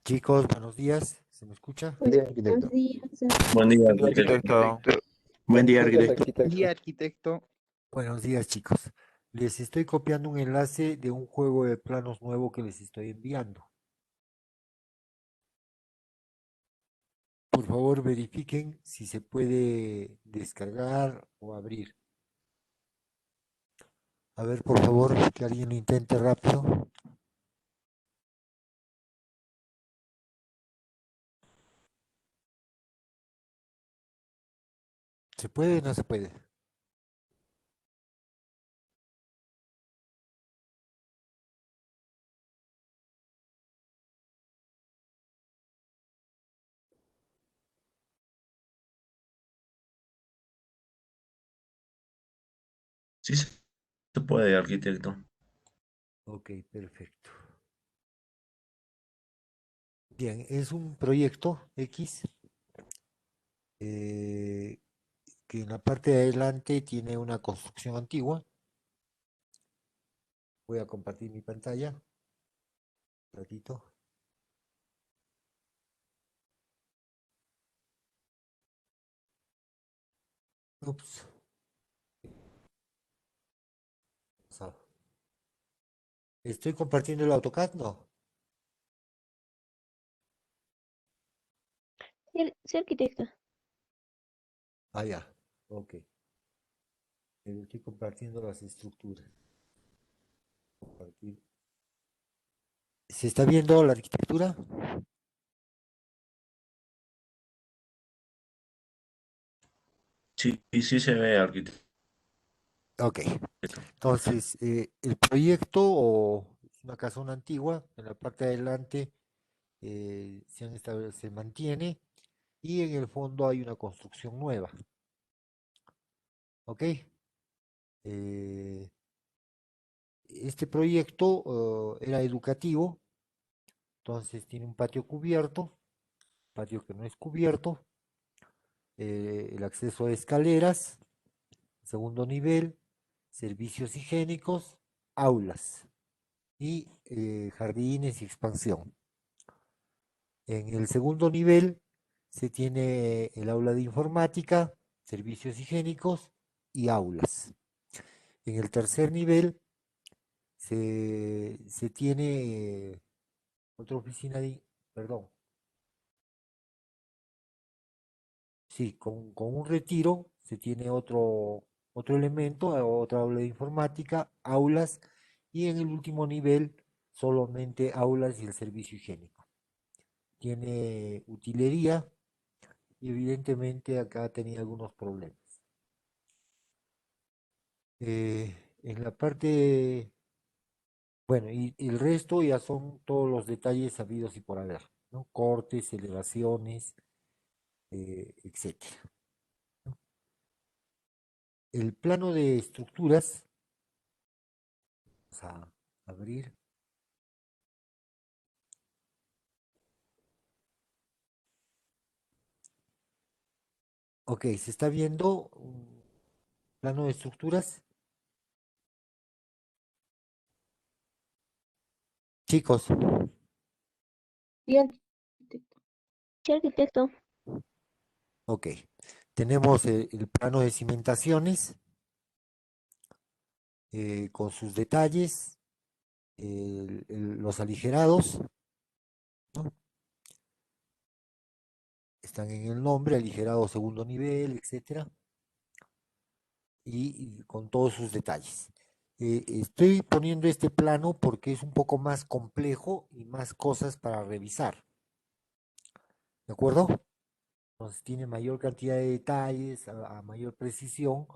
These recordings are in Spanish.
Chicos, buenos días. ¿Se me escucha? Buen día, Buenos arquitecto. días. Buen día, Buen día, arquitecto. Buen día, Buenos días, arquitecto. arquitecto. Día, arquitecto. Buenos días, chicos. Les estoy copiando un enlace de un juego de planos nuevo que les estoy enviando. Por favor, verifiquen si se puede descargar o abrir. A ver, por favor, que alguien lo intente rápido. ¿Se puede o no se puede? Sí, se puede, arquitecto. Ok, perfecto. Bien, es un proyecto X que en la parte de adelante tiene una construcción antigua. Voy a compartir mi pantalla. Un ratito. Ups. Estoy compartiendo el AutoCAD, ¿no? Sí, arquitecto. Ah, ya. Ok. Pero estoy compartiendo las estructuras. Compartir. ¿Se está viendo la arquitectura? Sí, sí se ve, arquitecto. Ok. Entonces, el proyecto es una casona antigua. En la parte de adelante se mantiene y en el fondo hay una construcción nueva. Ok. Eh, este proyecto era educativo. Entonces tiene un patio cubierto, patio que no es cubierto, el acceso a escaleras, segundo nivel, servicios higiénicos, aulas y jardines y expansión. En el segundo nivel se tiene el aula de informática, servicios higiénicos y aulas. En el tercer nivel se tiene otra oficina de, perdón, sí, con un retiro se tiene otro elemento, otra aula de informática, aulas, y en el último nivel solamente aulas y el servicio higiénico. Tiene utilería y evidentemente acá tenía algunos problemas. En la parte, bueno, y el resto ya son todos los detalles sabidos y por haber, ¿no? Cortes, elevaciones, etcétera. El plano de estructuras, vamos a abrir. Ok, se está viendo un plano de estructuras. Chicos, Sí, arquitecto. Sí, arquitecto. ok. Tenemos el plano de cimentaciones con sus detalles, los aligerados, ¿no? Están en el nombre, aligerado segundo nivel, etcétera, y con todos sus detalles. Estoy poniendo este plano porque es un poco más complejo y más cosas para revisar. ¿De acuerdo? Entonces tiene mayor cantidad de detalles, a mayor precisión,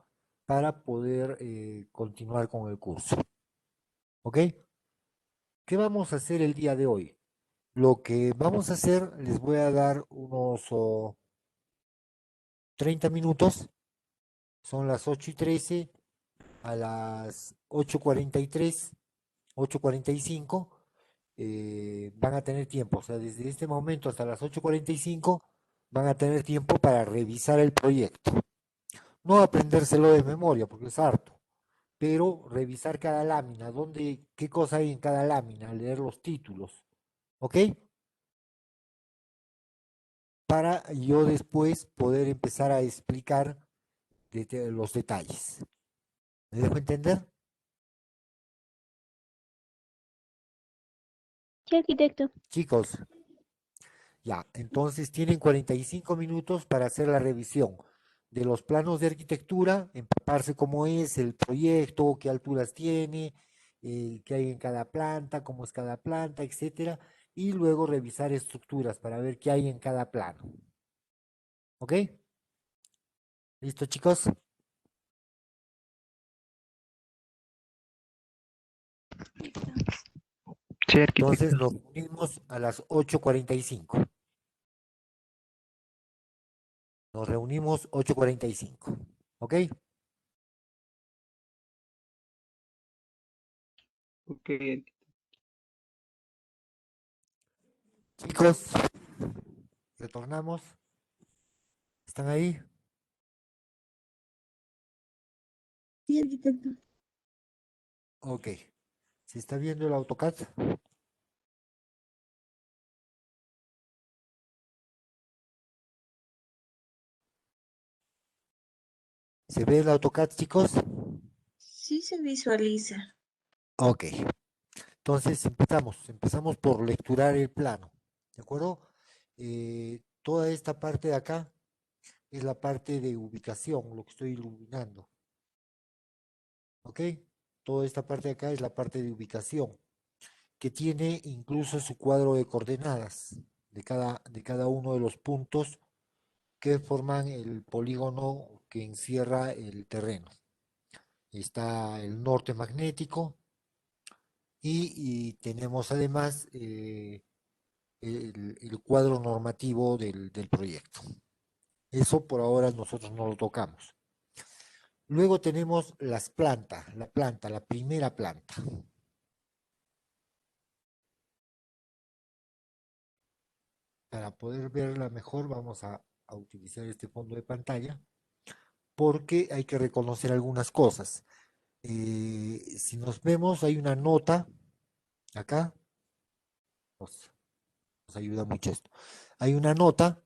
para poder continuar con el curso. ¿Ok? ¿Qué vamos a hacer el día de hoy? Lo que vamos a hacer, les voy a dar unos 30 minutos, son las 8:13, a las 8:43, 8:45, van a tener tiempo, o sea, desde este momento hasta las 8:45 van a tener tiempo para revisar el proyecto. No aprendérselo de memoria, porque es harto, pero revisar cada lámina, qué cosa hay en cada lámina, leer los títulos, ¿ok? para yo después poder empezar a explicar los detalles. ¿Me dejo entender? Sí, arquitecto. Chicos, ya, entonces tienen 45 minutos para hacer la revisión de los planos de arquitectura, empaparse cómo es el proyecto, qué alturas tiene, qué hay en cada planta, cómo es cada planta, etcétera, y luego revisar estructuras para ver qué hay en cada plano. ¿Ok? ¿Listo, chicos? Sí, Entonces arquitecto. nos reunimos a las 8:45. Nos reunimos 8:45. ¿Ok? Ok, Chicos, retornamos. ¿Están ahí? Sí, arquitecto. Ok. ¿Se está viendo el AutoCAD? ¿Se ve el AutoCAD, chicos? Sí se visualiza. Ok. Entonces empezamos por lecturar el plano, ¿de acuerdo? Toda esta parte de acá es la parte de ubicación, lo que estoy iluminando, ¿ok? Toda esta parte de acá es la parte de ubicación, que tiene incluso su cuadro de coordenadas de cada uno de los puntos que forman el polígono que encierra el terreno. Está el norte magnético y tenemos además el cuadro normativo del proyecto. Eso por ahora nosotros no lo tocamos. Luego tenemos las plantas, la primera planta. Para poder verla mejor vamos a utilizar este fondo de pantalla porque hay que reconocer algunas cosas. Si nos vemos, hay una nota acá, nos ayuda mucho esto. Hay una nota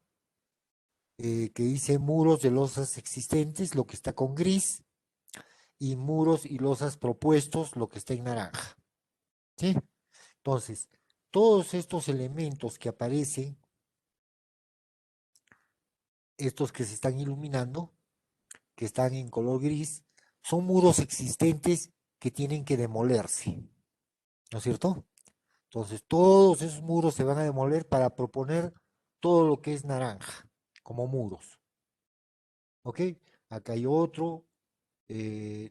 que dice muros de losas existentes, lo que está con gris, y muros y losas propuestos, lo que está en naranja. ¿Sí? Entonces, todos estos elementos que aparecen, estos que se están iluminando, que están en color gris, son muros existentes que tienen que demolerse, ¿no es cierto? Entonces, todos esos muros se van a demoler para proponer todo lo que es naranja, como muros. ¿Ok? Acá hay otro.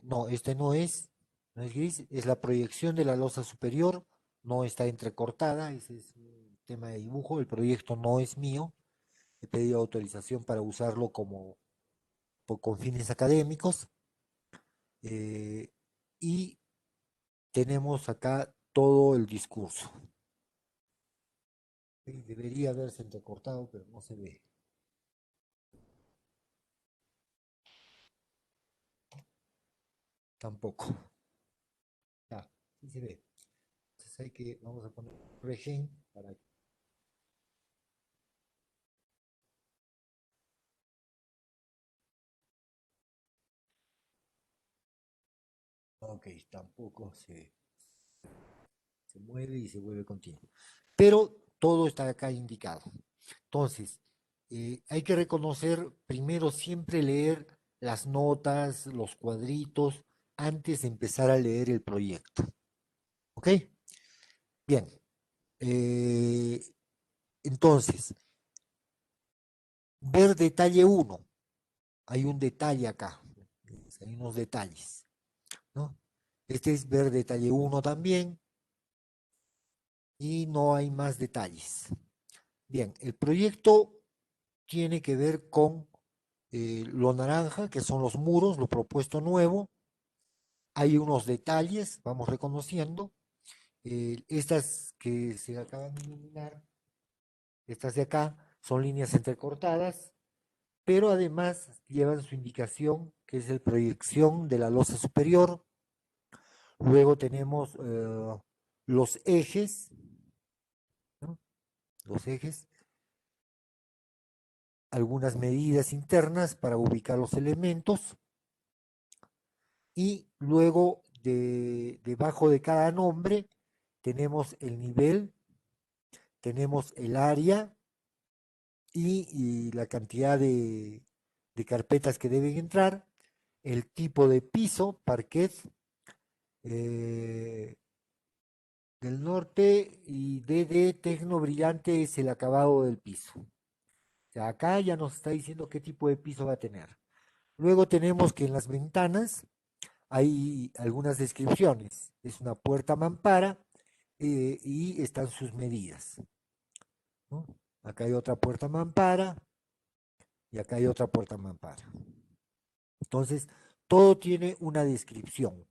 No, este no es gris, es la proyección de la losa superior, no está entrecortada, ese es un tema de dibujo, el proyecto no es mío, he pedido autorización para usarlo con fines académicos, eh, y tenemos acá todo el discurso. Debería haberse entrecortado, pero no se ve. Tampoco. Ya, sí se ve. Entonces vamos a poner regen para que. Ok, tampoco se mueve y se vuelve continuo. Pero todo está acá indicado. Entonces, hay que reconocer, primero siempre leer las notas, los cuadritos, antes de empezar a leer el proyecto. ¿Ok? Bien. eh, entonces, ver detalle 1. Hay un detalle acá. Hay unos detalles, ¿no? Este es ver detalle 1 también. Y no hay más detalles. Bien, el proyecto tiene que ver con lo naranja, que son los muros, lo propuesto nuevo. Hay unos detalles, vamos reconociendo. Estas que se acaban de iluminar, estas de acá, son líneas entrecortadas, pero además llevan su indicación, que es la proyección de la losa superior. Luego tenemos los ejes, ¿no? Los ejes algunas medidas internas para ubicar los elementos y luego debajo de cada nombre tenemos el nivel, tenemos el área y la cantidad de carpetas que deben entrar, el tipo de piso, parquet, del norte, y DD tecno brillante es el acabado del piso. O sea, acá ya nos está diciendo qué tipo de piso va a tener. Luego tenemos que en las ventanas hay algunas descripciones. Es una puerta mampara y están sus medidas, ¿no? Acá hay otra puerta mampara y acá hay otra puerta mampara. Entonces, todo tiene una descripción.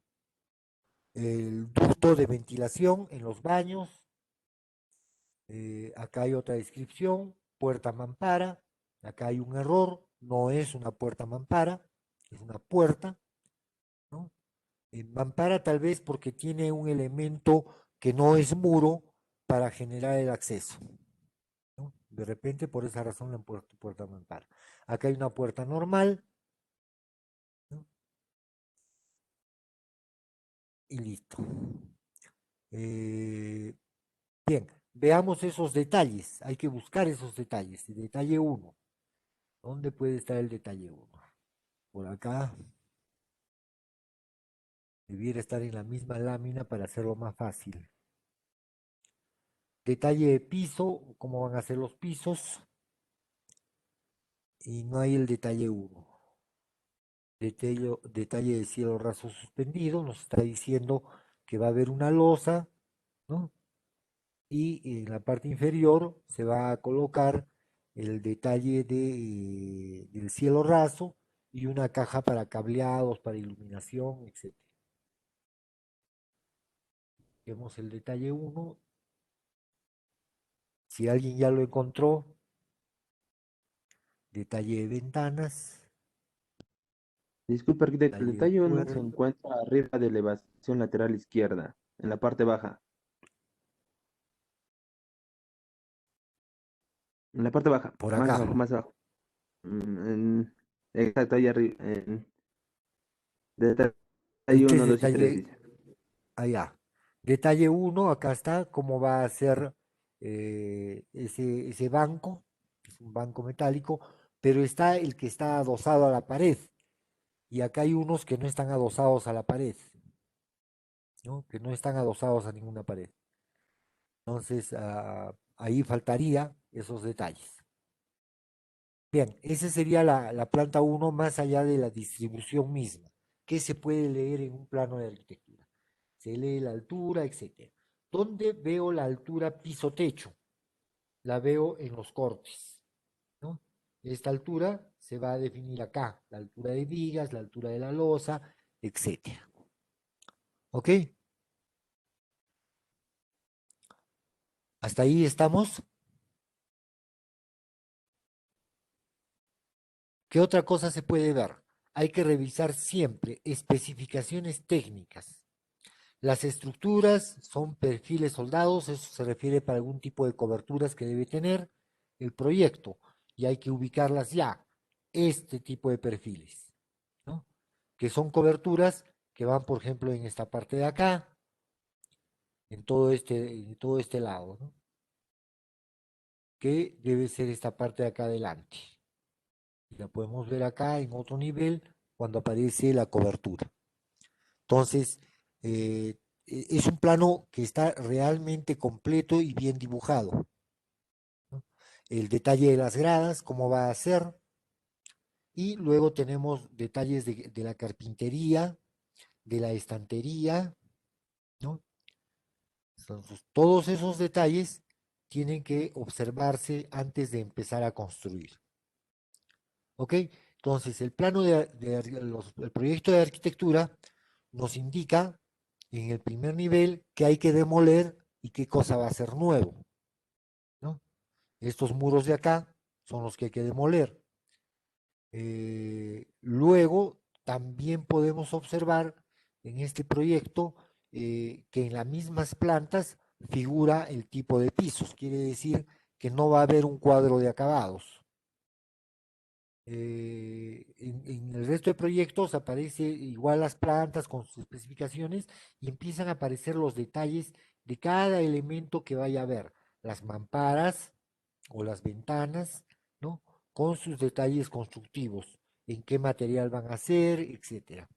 El ducto de ventilación en los baños, acá hay otra descripción, puerta mampara, acá hay un error, no es una puerta mampara, es una puerta, ¿no? Mampara tal vez porque tiene un elemento que no es muro para generar el acceso, ¿no? De repente por esa razón la puerta mampara. Acá hay una puerta normal, ¿no? Y listo. Bien, veamos esos detalles. Hay que buscar esos detalles. El detalle 1. ¿Dónde puede estar el detalle 1? Por acá. Debiera estar en la misma lámina para hacerlo más fácil. Detalle de piso, cómo van a ser los pisos. Y no hay el detalle 1. Detalle de cielo raso suspendido. Nos está diciendo que va a haber una losa, ¿no? Y en la parte inferior se va a colocar el detalle del cielo raso y una caja para cableados, para iluminación, etc. Vemos el detalle 1. Si alguien ya lo encontró, detalle de ventanas, Disculpe, arquitecto, el detalle de detalle 1 se puerta. encuentra arriba de elevación lateral izquierda, en la parte baja. En la parte baja, Por más acá. abajo, más abajo. Exacto, ahí arriba. Detalle Este es 1, 2 y 3 detalle, dice. allá. Detalle 1, acá está cómo va a ser ese banco, es un banco metálico, pero está el que está adosado a la pared, y acá hay unos que no están adosados a la pared, ¿no? Que no están adosados a ninguna pared. Entonces, ahí faltaría esos detalles. Bien, esa sería la planta 1 más allá de la distribución misma. ¿Qué se puede leer en un plano de arquitectura? Se lee la altura, etcétera. ¿Dónde veo la altura piso-techo? La veo en los cortes, ¿no? Esta altura se va a definir acá, la altura de vigas, la altura de la losa, etcétera. ¿Ok? ¿Hasta ahí estamos? ¿Qué otra cosa se puede ver? Hay que revisar siempre especificaciones técnicas. Las estructuras son perfiles soldados, eso se refiere para algún tipo de coberturas que debe tener el proyecto y hay que ubicarlas ya, este tipo de perfiles, ¿no? Que son coberturas que van, por ejemplo, en esta parte de acá, en todo este lado, ¿no? Que debe ser esta parte de acá adelante. La podemos ver acá en otro nivel cuando aparece la cobertura. Entonces, es un plano que está realmente completo y bien dibujado, ¿no? El detalle de las gradas, cómo va a ser, y luego tenemos detalles de la carpintería, de la estantería, ¿no? Entonces, todos esos detalles tienen que observarse antes de empezar a construir. ¿Ok? Entonces, el plano el proyecto de arquitectura nos indica en el primer nivel qué hay que demoler y qué cosa va a ser nuevo, ¿no? Estos muros de acá son los que hay que demoler. Luego, también podemos observar en este proyecto que en las mismas plantas figura el tipo de pisos. Quiere decir que no va a haber un cuadro de acabados, En el resto de proyectos aparece igual las plantas con sus especificaciones y empiezan a aparecer los detalles de cada elemento que vaya a haber, las mamparas o las ventanas, ¿no? Con sus detalles constructivos, en qué material van a ser, etcétera,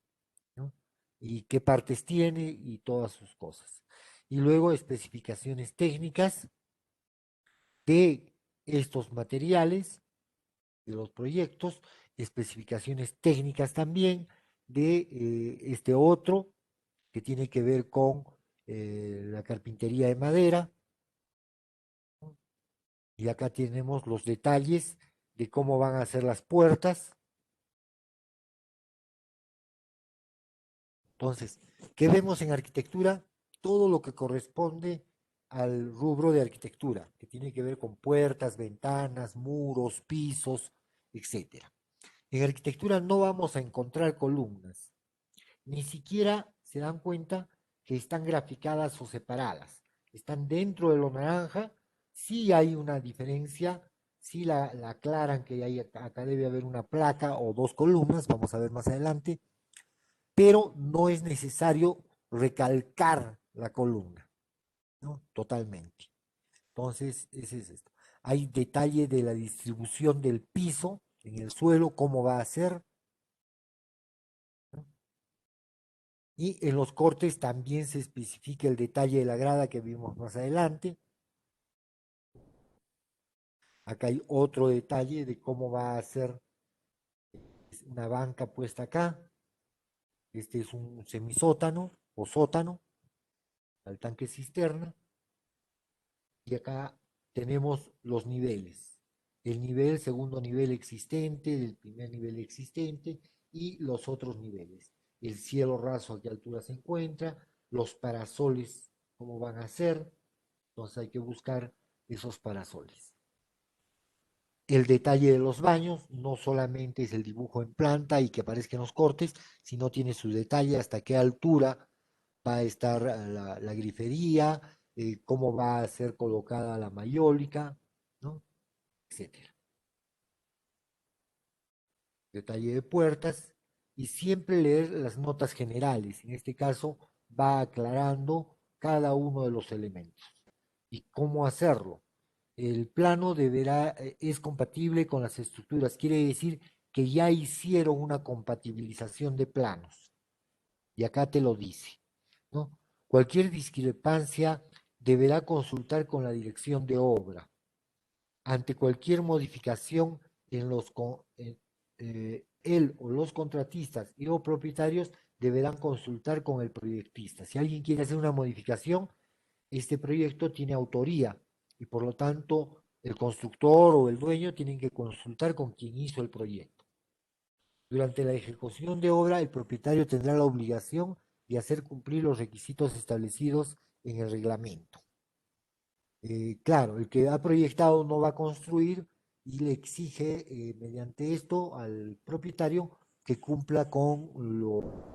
¿no? Y qué partes tiene y todas sus cosas. Y luego especificaciones técnicas de estos materiales, de los proyectos, especificaciones técnicas también de este otro que tiene que ver con la carpintería de madera. Y acá tenemos los detalles de cómo van a ser las puertas. Entonces, ¿qué vemos en arquitectura? Todo lo que corresponde al rubro de arquitectura, que tiene que ver con puertas, ventanas, muros, pisos, etcétera. En arquitectura no vamos a encontrar columnas, ni siquiera se dan cuenta que están graficadas o separadas. Están dentro de lo naranja, sí hay una diferencia, sí la aclaran que hay acá debe haber una placa o dos columnas, vamos a ver más adelante, pero no es necesario recalcar la columna, ¿no? Totalmente. Entonces, ese es esto. Hay detalle de la distribución del piso en el suelo, cómo va a ser, ¿no? Y en los cortes también se especifica el detalle de la grada que vimos más adelante. Acá hay otro detalle de cómo va a ser una banca puesta acá. Este es un semisótano o sótano al tanque cisterna. Y acá tenemos los niveles. El nivel, segundo nivel existente, el primer nivel existente y los otros niveles. El cielo raso a qué altura se encuentra, los parasoles, cómo van a ser. Entonces hay que buscar esos parasoles. El detalle de los baños no solamente es el dibujo en planta y que aparezca en los cortes, sino tiene su detalle hasta qué altura va a estar la grifería, cómo va a ser colocada la mayólica, ¿no? Etcétera. Detalle de puertas y siempre leer las notas generales. En este caso va aclarando cada uno de los elementos y cómo hacerlo. El plano es compatible con las estructuras, quiere decir que ya hicieron una compatibilización de planos. Y acá te lo dice, ¿no? Cualquier discrepancia deberá consultar con la dirección de obra. Ante cualquier modificación en él o los contratistas y o propietarios deberán consultar con el proyectista. Si alguien quiere hacer una modificación, este proyecto tiene autoría y por lo tanto el constructor o el dueño tienen que consultar con quien hizo el proyecto. Durante la ejecución de obra, el propietario tendrá la obligación de hacer cumplir los requisitos establecidos en el reglamento. Claro, el que ha proyectado no va a construir y le exige mediante esto al propietario que cumpla con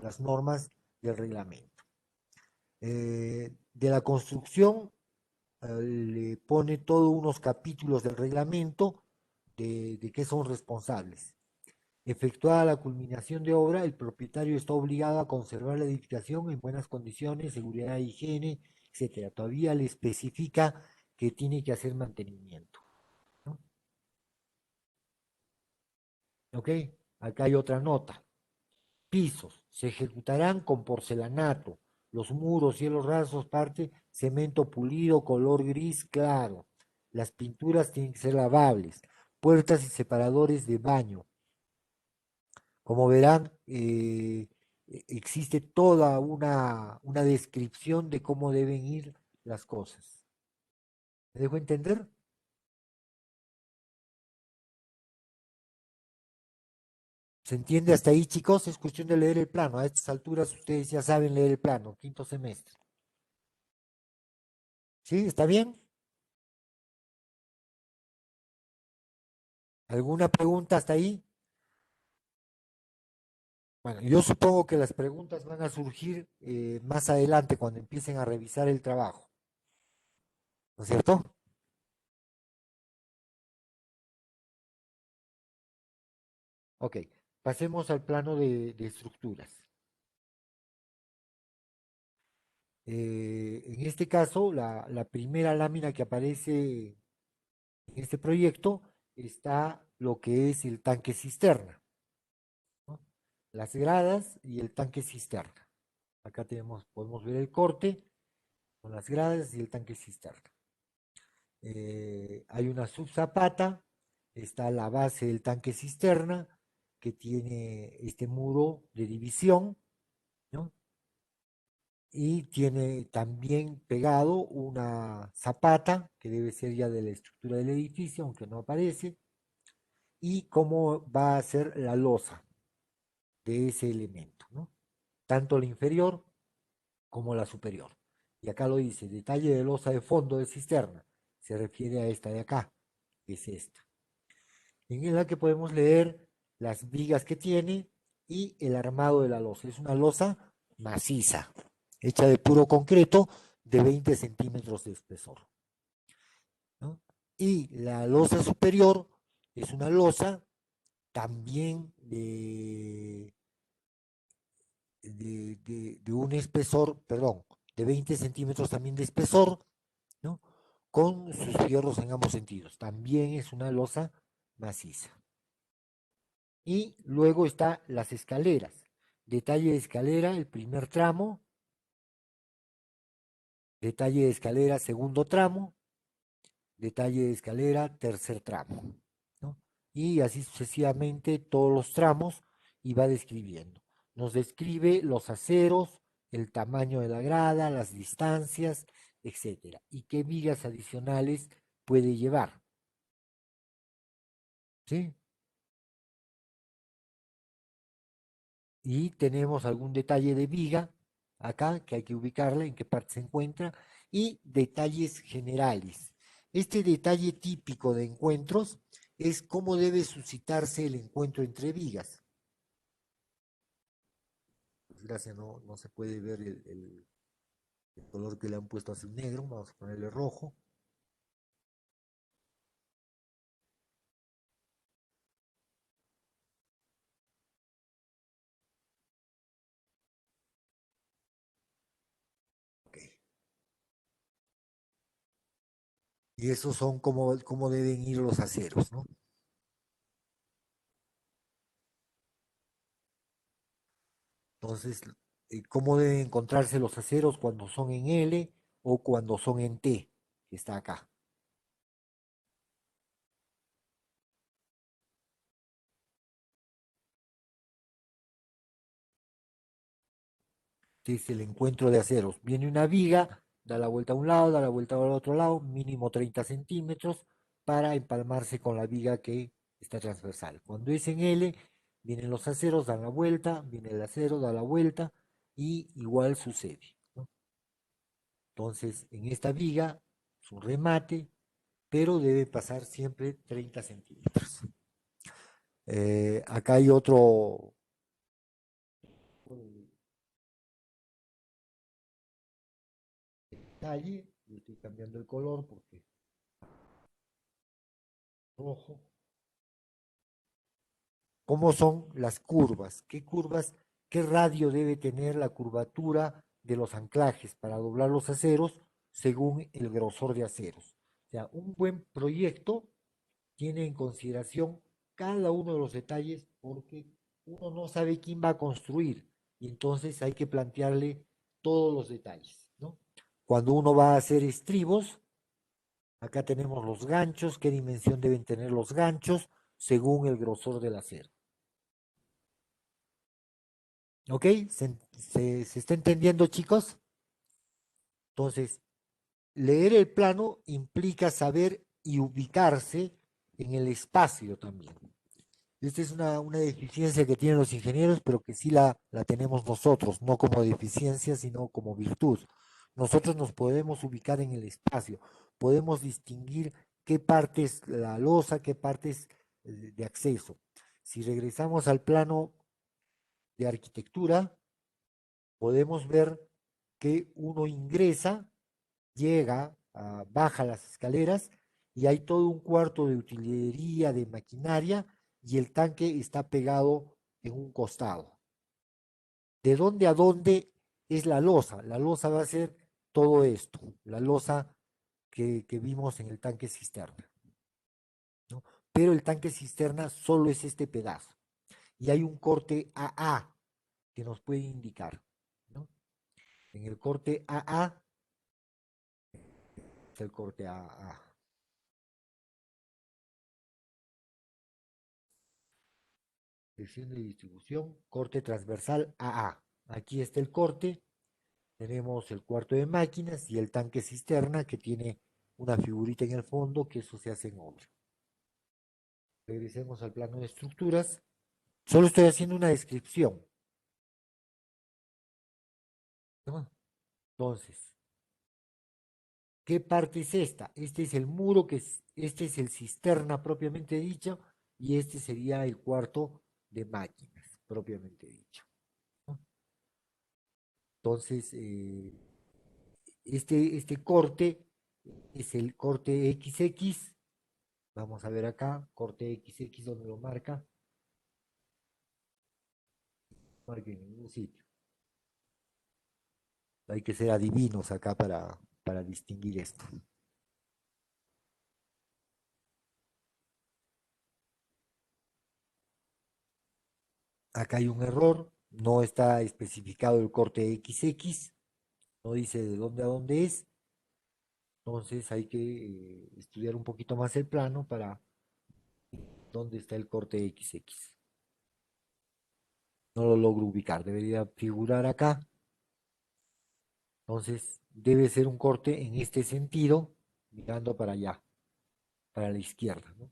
las normas del reglamento. De la construcción le pone todos unos capítulos del reglamento de qué son responsables. Efectuada la culminación de obra, el propietario está obligado a conservar la edificación en buenas condiciones, seguridad, higiene, etcétera. Todavía le especifica que tiene que hacer mantenimiento, ¿no? ¿Ok? Acá hay otra nota. Pisos se ejecutarán con porcelanato. Los muros, cielos rasos, parte, cemento pulido, color gris claro. Las pinturas tienen que ser lavables. Puertas y separadores de baño. Como verán, existe toda una descripción de cómo deben ir las cosas. ¿Me dejo entender? ¿Se entiende hasta ahí, chicos? Es cuestión de leer el plano. A estas alturas ustedes ya saben leer el plano, quinto semestre. ¿Sí? ¿Está bien? ¿Alguna pregunta hasta ahí? Bueno, yo supongo que las preguntas van a surgir más adelante cuando empiecen a revisar el trabajo. ¿No es cierto? Ok, pasemos al plano de estructuras. En este caso, la primera lámina que aparece en este proyecto está lo que es el tanque cisterna, ¿no? Las gradas y el tanque cisterna. Acá podemos ver el corte con las gradas y el tanque cisterna. Hay una subzapata, está la base del tanque cisterna, que tiene este muro de división, ¿no? Y tiene también pegado una zapata, que debe ser ya de la estructura del edificio, aunque no aparece, y cómo va a ser la losa de ese elemento, ¿no? Tanto la inferior como la superior. Y acá lo dice, detalle de losa de fondo de cisterna, se refiere a esta de acá, que es esta. En la que podemos leer las vigas que tiene y el armado de la losa. Es una losa maciza, hecha de puro concreto de 20 centímetros de espesor, ¿no? Y la losa superior es una losa también de un espesor, perdón, de 20 centímetros también de espesor, ¿no? Con sus fierros en ambos sentidos. También es una losa maciza. Y luego está las escaleras. Detalle de escalera, el primer tramo. Detalle de escalera, segundo tramo. Detalle de escalera, tercer tramo, ¿no? Y así sucesivamente todos los tramos y va describiendo. Nos describe los aceros, el tamaño de la grada, las distancias, etcétera. Y qué vigas adicionales puede llevar. ¿Sí? Y tenemos algún detalle de viga acá que hay que ubicarla, en qué parte se encuentra, y detalles generales. Este detalle típico de encuentros es cómo debe suscitarse el encuentro entre vigas. Por desgracia no se puede ver el color que le han puesto así negro, vamos a ponerle rojo. Okay. Y esos son cómo deben ir los aceros, ¿no? Entonces, ¿cómo deben encontrarse los aceros cuando son en L o cuando son en T, que está acá? Que es el encuentro de aceros. Viene una viga, da la vuelta a un lado, da la vuelta al otro lado, mínimo 30 centímetros, para empalmarse con la viga que está transversal. Cuando es en L, vienen los aceros, dan la vuelta, viene el acero, da la vuelta, y igual sucede, ¿no? Entonces, en esta viga, su remate, pero debe pasar siempre 30 centímetros. Acá hay otro detalle, yo estoy cambiando el color porque rojo. ¿Cómo son las curvas? ¿Qué radio debe tener la curvatura de los anclajes para doblar los aceros según el grosor de aceros? O sea, un buen proyecto tiene en consideración cada uno de los detalles porque uno no sabe quién va a construir y entonces hay que plantearle todos los detalles, ¿no? Cuando uno va a hacer estribos, acá tenemos los ganchos, qué dimensión deben tener los ganchos según el grosor del acero. ¿Ok? ¿Se está entendiendo, chicos? Entonces, leer el plano implica saber y ubicarse en el espacio también. Esta es una deficiencia que tienen los ingenieros, pero que sí la tenemos nosotros, no como deficiencia, sino como virtud. Nosotros nos podemos ubicar en el espacio, podemos distinguir qué parte es la losa, qué parte es de acceso. Si regresamos al plano de arquitectura, podemos ver que uno ingresa, llega, baja las escaleras y hay todo un cuarto de utilería, de maquinaria y el tanque está pegado en un costado. ¿De dónde a dónde es la losa? La losa va a ser todo esto, la losa que vimos en el tanque cisterna, ¿no? Pero el tanque cisterna solo es este pedazo. Y hay un corte AA que nos puede indicar, ¿no? En el corte AA está el corte AA. Sección de distribución, corte transversal AA. Aquí está el corte. Tenemos el cuarto de máquinas y el tanque cisterna que tiene una figurita en el fondo, que eso se hace en obra. Regresemos al plano de estructuras. Solo estoy haciendo una descripción. ¿No? Entonces, ¿qué parte es esta? Este es el muro, este es el cisterna propiamente dicho, y este sería el cuarto de máquinas propiamente dicho, ¿no? Entonces, este corte es el corte XX. Vamos a ver acá, corte XX, donde lo marca. Marque en ningún sitio. Hay que ser adivinos acá para distinguir esto. Acá hay un error, no está especificado el corte XX, no dice de dónde a dónde es. Entonces hay que estudiar un poquito más el plano para dónde está el corte XX. No lo logro ubicar, debería figurar acá. Entonces debe ser un corte en este sentido, mirando para allá, para la izquierda, ¿no?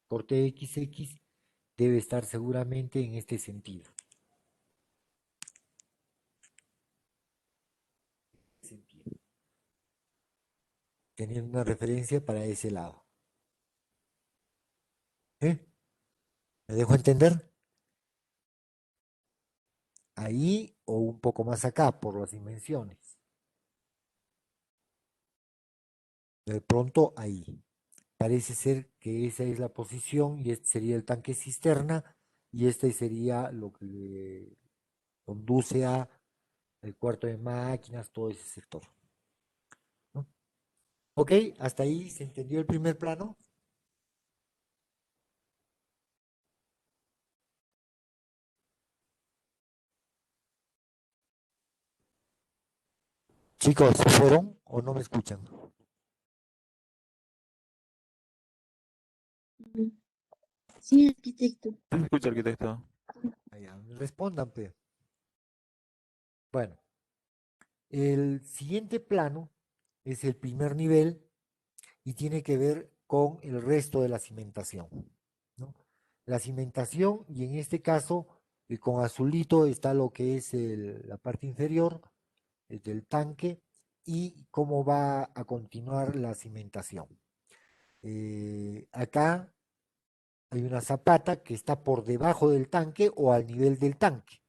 Corte XX debe estar seguramente en este sentido. Teniendo una referencia para ese lado. ¿Eh? ¿Me dejo entender? Ahí o un poco más acá por las dimensiones. De pronto ahí. Parece ser que esa es la posición y este sería el tanque cisterna y este sería lo que le conduce a el cuarto de máquinas, todo ese sector, ¿no? Ok, hasta ahí se entendió el primer plano. Chicos, ¿se fueron o no me escuchan? Sí, arquitecto. Sí, se escucha, arquitecto. Allá, respondan, pe. Bueno, el siguiente plano es el primer nivel y tiene que ver con el resto de la cimentación, ¿no? La cimentación, y en este caso, con azulito está lo que es la parte inferior del tanque y cómo va a continuar la cimentación. Acá hay una zapata que está por debajo del tanque o al nivel del tanque.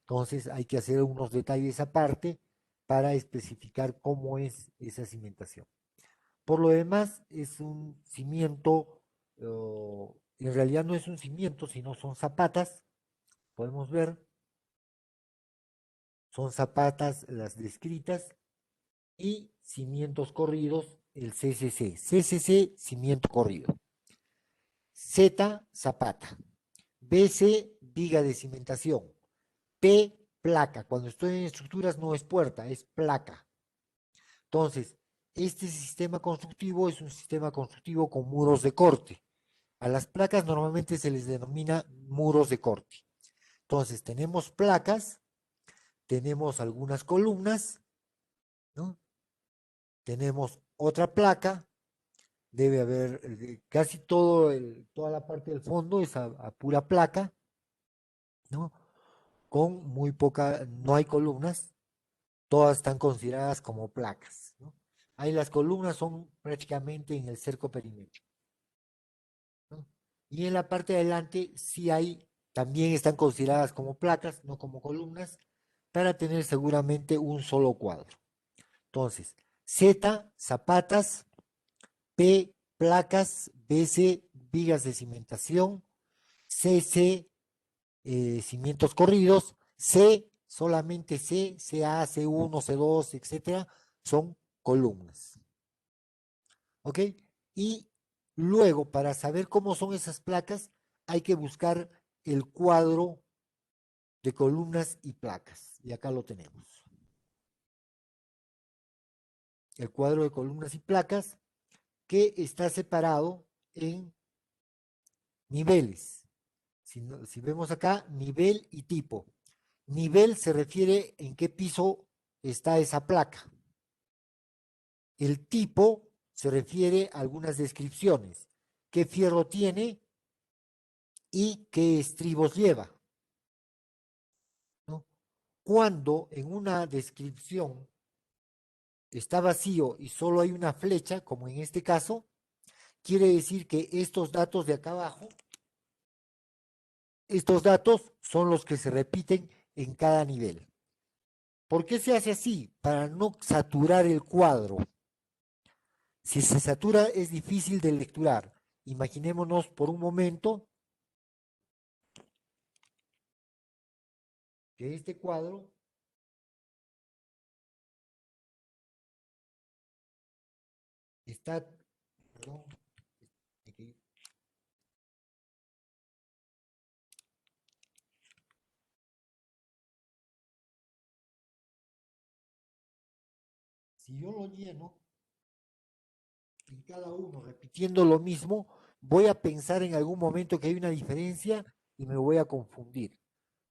Entonces hay que hacer unos detalles aparte para especificar cómo es esa cimentación. Por lo demás, es un cimiento, en realidad no es un cimiento, sino son zapatas, podemos ver, son zapatas las descritas y cimientos corridos, el CCC. CCC, cimiento corrido. Z, zapata. BC, viga de cimentación. P, placa. Cuando estoy en estructuras no es puerta, es placa. Entonces, este sistema constructivo es un sistema constructivo con muros de corte. A las placas normalmente se les denomina muros de corte. Entonces, tenemos placas, tenemos algunas columnas, ¿no? Tenemos otra placa, debe haber casi toda la parte del fondo es a pura placa, ¿no? Con muy poca, no hay columnas, todas están consideradas como placas, ¿no? Ahí las columnas son prácticamente en el cerco perimétrico, ¿no? Y en la parte de adelante sí hay, también están consideradas como placas, no como columnas, para tener seguramente un solo cuadro. Entonces, Z, zapatas, P, placas, BC, vigas de cimentación, CC, cimientos corridos, C, solamente C, CA, C1, C2, etcétera, son columnas. ¿Ok? Y luego, para saber cómo son esas placas, hay que buscar el cuadro de columnas y placas. Y acá lo tenemos. El cuadro de columnas y placas que está separado en niveles. Si vemos acá, nivel y tipo. Nivel se refiere en qué piso está esa placa. El tipo se refiere a algunas descripciones. ¿Qué fierro tiene y qué estribos lleva? ¿No? Cuando en una descripción está vacío y solo hay una flecha, como en este caso, quiere decir que estos datos de acá abajo, estos datos son los que se repiten en cada nivel. ¿Por qué se hace así? Para no saturar el cuadro. Si se satura es difícil de lecturar. Imaginémonos por un momento que este cuadro está, perdón, si yo lo lleno en cada uno repitiendo lo mismo, voy a pensar en algún momento que hay una diferencia y me voy a confundir.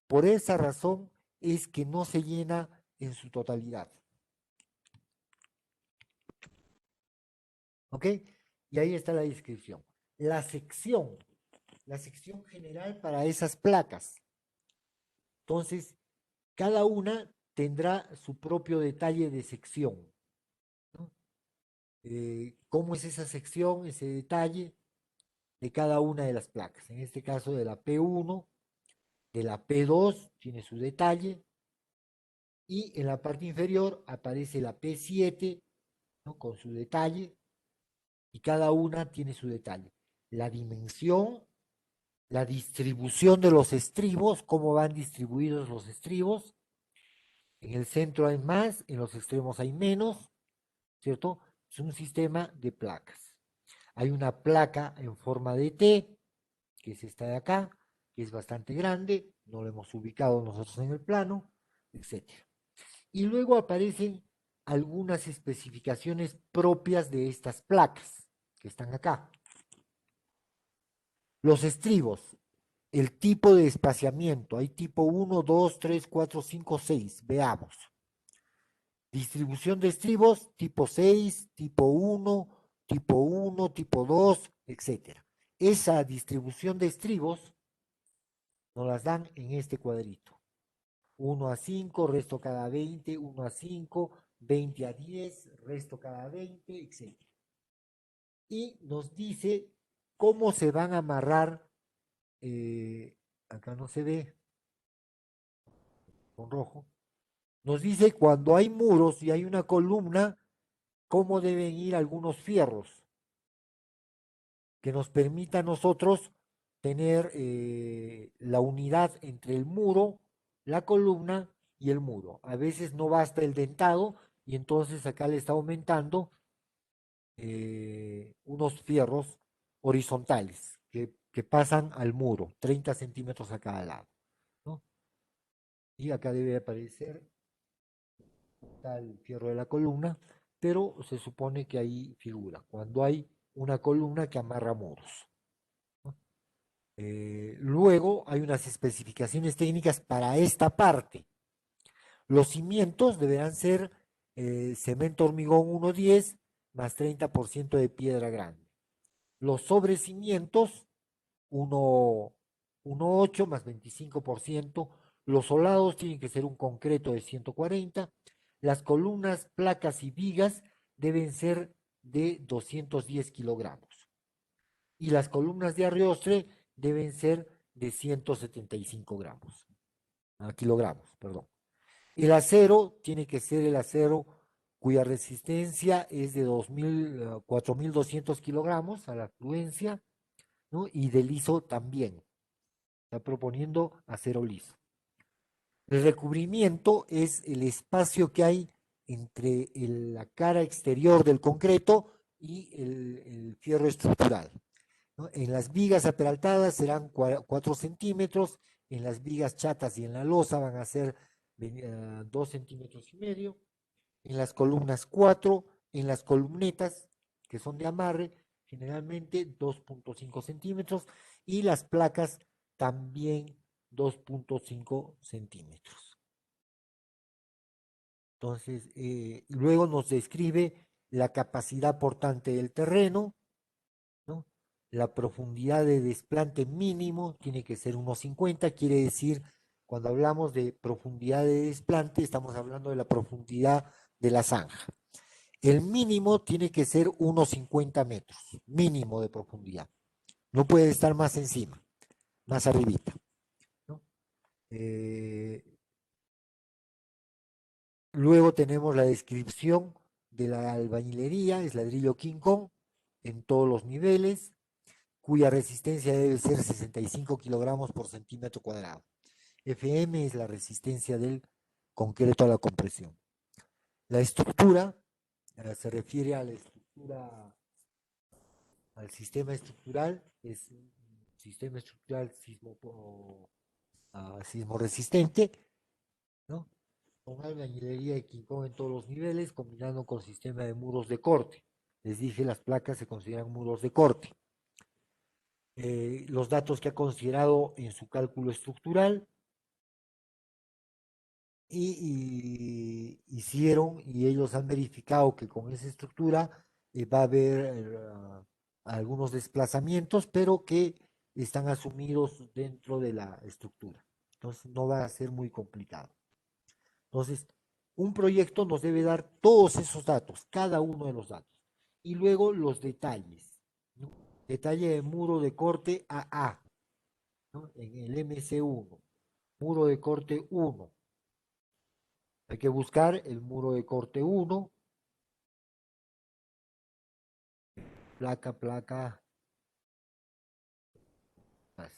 Por esa razón es que no se llena en su totalidad. ¿Ok? Y ahí está la descripción. La sección general para esas placas. Entonces, cada una tendrá su propio detalle de sección. ¿No? ¿Cómo es esa sección, ese detalle de cada una de las placas? En este caso de la P1, de la P2 tiene su detalle, y en la parte inferior aparece la P7, ¿no? Con su detalle, y cada una tiene su detalle. La dimensión, la distribución de los estribos, cómo van distribuidos los estribos. En el centro hay más, en los extremos hay menos, ¿cierto? Es un sistema de placas. Hay una placa en forma de T, que es esta de acá, que es bastante grande, no lo hemos ubicado nosotros en el plano, etcétera. Y luego aparecen algunas especificaciones propias de estas placas que están acá. Los estribos, el tipo de espaciamiento, hay tipo 1, 2, 3, 4, 5, 6, veamos. Distribución de estribos, tipo 6, tipo 1, tipo 1, tipo 2, etcétera. Esa distribución de estribos nos las dan en este cuadrito. 1 a 5, resto cada 20, 1 a 5, 20 a 10, resto cada 20, etcétera. Y nos dice cómo se van a amarrar, acá no se ve, con rojo, nos dice cuando hay muros y hay una columna, cómo deben ir algunos fierros que nos permita a nosotros tener la unidad entre el muro, la columna y el muro. A veces no basta el dentado y entonces acá le está aumentando unos fierros horizontales que pasan al muro, 30 centímetros a cada lado, ¿no? Y acá debe aparecer el fierro de la columna, pero se supone que ahí figura, cuando hay una columna que amarra muros. Luego hay unas especificaciones técnicas para esta parte. Los cimientos deberán ser cemento hormigón 1:10 más 30% de piedra grande. Los sobrecimientos 1:8 más 25%. Los solados tienen que ser un concreto de 140. Las columnas, placas y vigas deben ser de 210 kilogramos. Y las columnas de arrostre deben ser de 175 kilogramos, perdón. El acero tiene que ser el acero cuya resistencia es de 4.200 kilogramos a la fluencia, ¿no? Y del liso también. Está proponiendo acero liso. El recubrimiento es el espacio que hay entre la cara exterior del concreto y el fierro estructural, ¿no? En las vigas aperaltadas serán 4 centímetros, en las vigas chatas y en la losa van a ser 2 centímetros y medio, en las columnas 4, en las columnetas que son de amarre, generalmente 2.5 centímetros, y las placas también 2.5 centímetros. Entonces, luego nos describe la capacidad portante del terreno, ¿no? La profundidad de desplante mínimo tiene que ser 1.50, quiere decir, cuando hablamos de profundidad de desplante, estamos hablando de la profundidad de la zanja. El mínimo tiene que ser 1.50 metros, mínimo de profundidad. No puede estar más encima, más arribita, ¿no? Luego tenemos la descripción de la albañilería, es ladrillo King Kong en todos los niveles, cuya resistencia debe ser 65 kilogramos por centímetro cuadrado. FM es la resistencia del concreto a la compresión. La estructura se refiere a la estructura, al sistema estructural, es un sistema estructural sismo resistente, ¿no? Con albañilería y King Kong en todos los niveles, combinando con sistema de muros de corte. Les dije, las placas se consideran muros de corte. Los datos que ha considerado en su cálculo estructural y hicieron, y ellos han verificado que con esa estructura va a haber algunos desplazamientos, pero que están asumidos dentro de la estructura. Entonces no va a ser muy complicado. Entonces, un proyecto nos debe dar todos esos datos, cada uno de los datos. Y luego los detalles, ¿no? Detalle de muro de corte AA, ¿no? En el MC1, muro de corte 1. Hay que buscar el muro de corte 1, placa, más.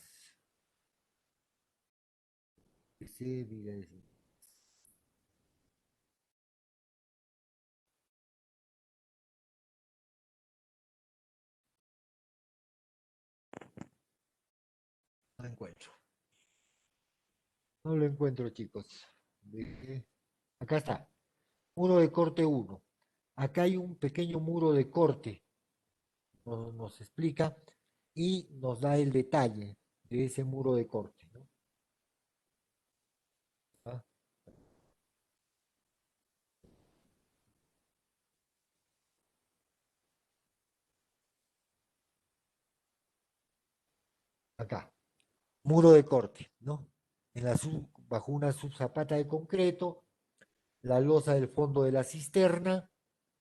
No lo encuentro. No lo encuentro, chicos. Acá está. Muro de corte 1. Acá hay un pequeño muro de corte. Nos explica y nos da el detalle de ese muro de corte, ¿no? ¿Ah? Acá, muro de corte, ¿no? Bajo una subzapata de concreto, la losa del fondo de la cisterna,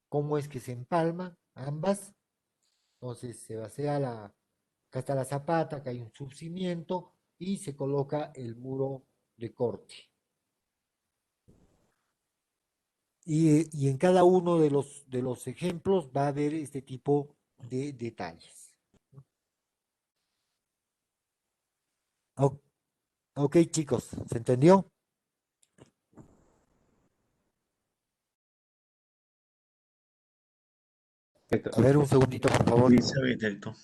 cómo es que se empalma ambas. Entonces se vacía acá está la zapata, acá hay un subcimiento y se coloca el muro de corte. Y en cada uno de los ejemplos va a haber este tipo de detalles. Ok, chicos, ¿se entendió? A ver, un segundito, por favor. Sí, se ve, arquitecto.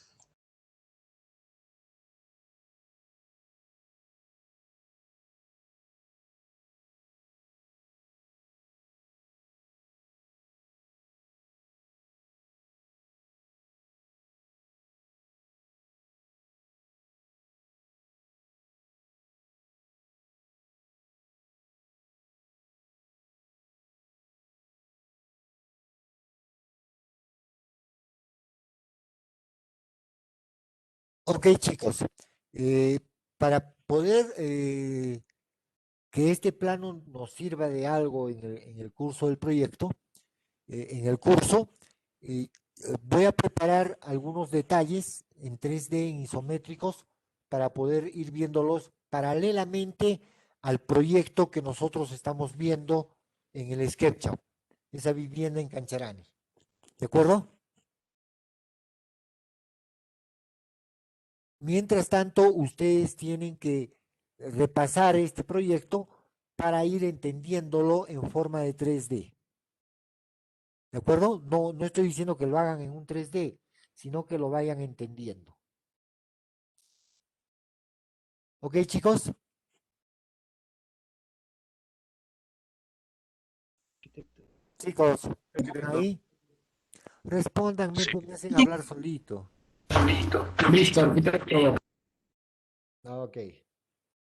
Ok, chicos, eh, para poder que este plano nos sirva de algo en el curso del proyecto, en el curso, voy a preparar algunos detalles en 3D en isométricos para poder ir viéndolos paralelamente al proyecto que nosotros estamos viendo en el SketchUp, esa vivienda en Cancharani. ¿De acuerdo? Mientras tanto, ustedes tienen que repasar este proyecto para ir entendiéndolo en forma de 3D. ¿De acuerdo? No, no estoy diciendo que lo hagan en un 3D, sino que lo vayan entendiendo. ¿Ok, chicos? Chicos, ¿están ahí? Respóndanme, Sí. pues me hacen hablar solito. Listo, arquitecto. Ok.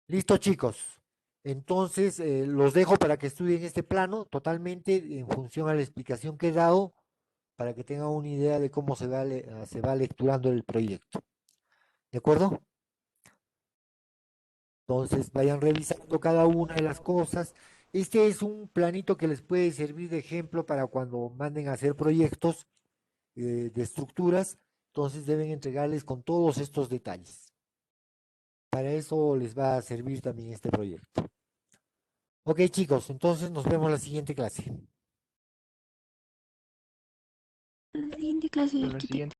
Listo, chicos. Entonces, los dejo para que estudien este plano totalmente en función a la explicación que he dado, para que tengan una idea de cómo se va lecturando el proyecto. ¿De acuerdo? Entonces, vayan revisando cada una de las cosas. Este es un planito que les puede servir de ejemplo para cuando manden a hacer proyectos de estructuras. Entonces, deben entregarles con todos estos detalles. Para eso les va a servir también este proyecto. Ok, chicos, entonces nos vemos en la siguiente clase. La siguiente clase de La arquitecto. siguiente.